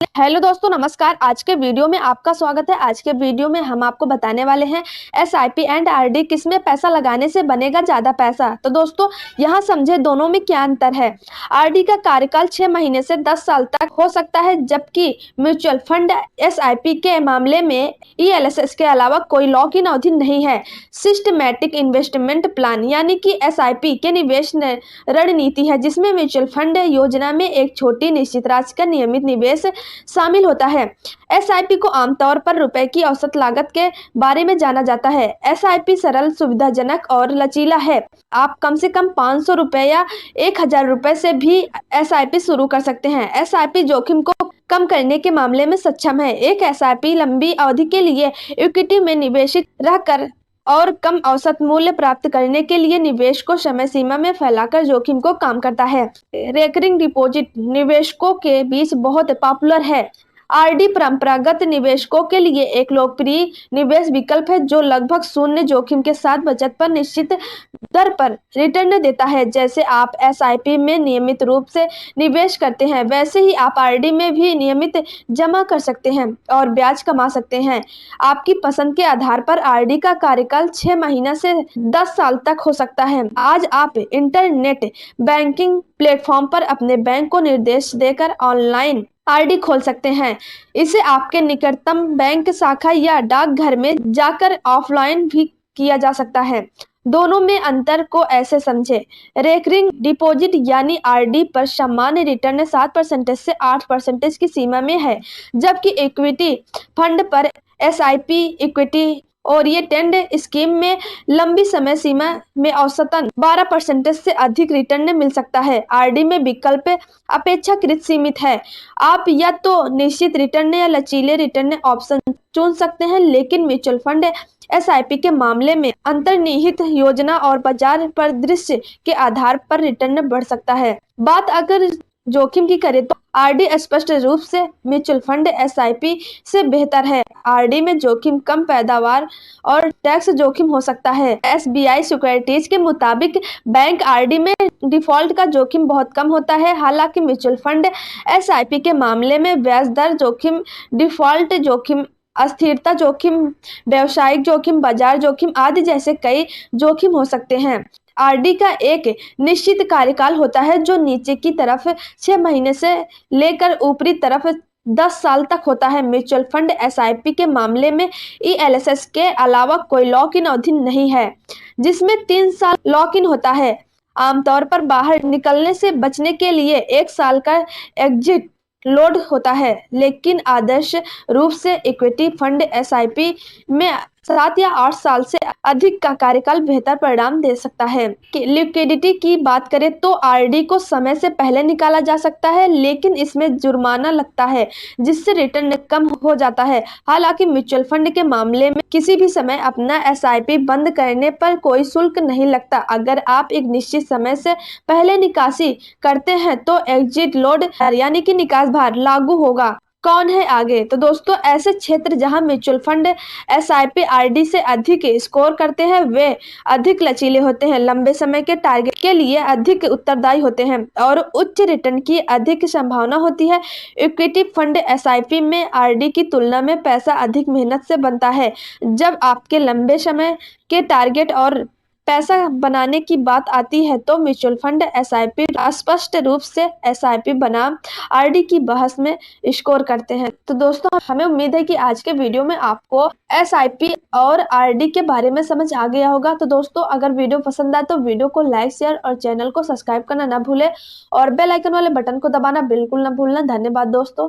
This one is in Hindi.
हेलो दोस्तों, नमस्कार। आज के वीडियो में आपका स्वागत है। आज के वीडियो में हम आपको बताने वाले हैं एसआईपी एंड आरडी किसमें पैसा लगाने से बनेगा ज्यादा पैसा। तो दोस्तों यहाँ समझे दोनों में क्या अंतर है। आरडी का कार्यकाल 6 महीने से 10 साल तक हो सकता है, जबकि म्यूचुअल फंड एसआईपी के मामले में ईएलएसएस के अलावा कोई लॉक इन अवधि नहीं है। सिस्टमैटिक इन्वेस्टमेंट प्लान यानी कि एसआईपी के निवेश रणनीति है, जिसमें म्यूचुअल फंड योजना में एक छोटी निश्चित राशि का नियमित निवेश शामिल होता है। एसआईपी को आमतौर पर रुपए की औसत लागत के बारे में जाना जाता है। एसआईपी सरल, सुविधाजनक और लचीला है। आप कम से कम 500 रुपए या 1000 रुपए से भी एसआईपी शुरू कर सकते हैं। एसआईपी जोखिम को कम करने के मामले में सक्षम है। एक एसआईपी लंबी अवधि के लिए इक्विटी में निवेशित रहकर और कम औसत मूल्य प्राप्त करने के लिए निवेश को समय सीमा में फैलाकर जोखिम को कम करता है। रेकरिंग डिपॉजिट निवेशकों के बीच बहुत पॉपुलर है। आरडी परंपरागत निवेशकों के लिए एक लोकप्रिय निवेश विकल्प है, जो लगभग शून्य जोखिम के साथ बचत पर निश्चित दर पर रिटर्न देता है। जैसे आप एसआईपी में नियमित रूप से निवेश करते हैं, वैसे ही आप आरडी में भी नियमित जमा कर सकते हैं और ब्याज कमा सकते हैं। आपकी पसंद के आधार पर आरडी का कार्यकाल 6 महीना से 10 साल तक हो सकता है। आज आप इंटरनेट बैंकिंग प्लेटफॉर्म पर अपने बैंक को निर्देश देकर ऑनलाइन आरडी खोल सकते हैं। इसे आपके निकटतम बैंक शाखा या डाकघर में जाकर ऑफलाइन भी किया जा सकता है। दोनों में अंतर को ऐसे समझे। रेकरिंग डिपॉजिट यानी आरडी पर सामान्य रिटर्न 7% से 8% की सीमा में है, जबकि इक्विटी फंड पर एसआईपी इक्विटी ओरिएंटेड स्कीम में लंबी समय सीमा में औसतन 12% से अधिक रिटर्न मिल सकता है। आरडी में विकल्प अपेक्षाकृत सीमित है। आप या तो निश्चित रिटर्न या लचीले रिटर्न ऑप्शन चुन सकते हैं, लेकिन म्यूचुअल फंड एसआईपी के मामले में अंतर्निहित योजना और बाजार परिदृश्य के आधार पर रिटर्न बढ़ सकता है। बात अगर जोखिम की करें तो आरडी स्पष्ट रूप से म्यूचुअल फंड एसआईपी से बेहतर है। आरडी में जोखिम कम, पैदावार और टैक्स जोखिम हो सकता है। एसबीआई सिक्योरिटीज के मुताबिक बैंक आरडी में डिफॉल्ट का जोखिम बहुत कम होता है। हालांकि म्यूचुअल फंड एसआईपी के मामले में ब्याज दर जोखिम, डिफॉल्ट जोखिम, अस्थिरता जोखिम, व्यवसायिक जोखिम, बाजार जोखिम आदि जैसे कई जोखिम हो सकते हैं। आरडी का एक निश्चित कार्यकाल होता है, जो नीचे की तरफ 6 महीने से लेकर ऊपरी तरफ 10 साल तक होता है। म्यूचुअल फंड एसआईपी के मामले में ईएलएसएस के अलावा कोई लॉक इन अवधि नहीं है, जिसमें 3 साल लॉक इन होता है। आमतौर पर बाहर निकलने से बचने के लिए 1 साल का एग्जिट लोड होता है, लेकिन आदर्श रूप से इक्विटी फंड एसआईपी में 7 या 8 साल से अधिक का कार्यकाल बेहतर परिणाम दे सकता है। लिक्विडिटी की बात करें तो आरडी को समय से पहले निकाला जा सकता है, लेकिन इसमें जुर्माना लगता है, जिससे रिटर्न कम हो जाता है। हालांकि म्यूचुअल फंड के मामले में किसी भी समय अपना एसआईपी बंद करने पर कोई शुल्क नहीं लगता। अगर आप एक निश्चित समय से पहले निकासी करते हैं तो एग्जिट लोड यानी कि निकास भार लागू होगा। कौन है आगे? तो दोस्तों ऐसे क्षेत्र जहां म्यूचुअल फंड एसआईपी आरडी से अधिक स्कोर करते हैं, वे अधिक लचीले होते हैं, लंबे समय के टारगेट के लिए अधिक उत्तरदायी होते हैं और उच्च रिटर्न की अधिक संभावना होती है। इक्विटी फंड एसआईपी में आरडी की तुलना में पैसा अधिक मेहनत से बनता है। जब आपके लंबे समय के टारगेट और पैसा बनाने की बात आती है तो म्यूचुअल फंड एसआईपी स्पष्ट रूप से एसआईपी बनाम आरडी की बहस में स्कोर करते हैं। तो दोस्तों हमें उम्मीद है कि आज के वीडियो में आपको एसआईपी और आरडी के बारे में समझ आ गया होगा। तो दोस्तों अगर वीडियो पसंद आए तो वीडियो को लाइक, शेयर और चैनल को सब्सक्राइब करना ना भूलें और बेल आइकन वाले बटन को दबाना बिल्कुल ना भूलना। धन्यवाद दोस्तों।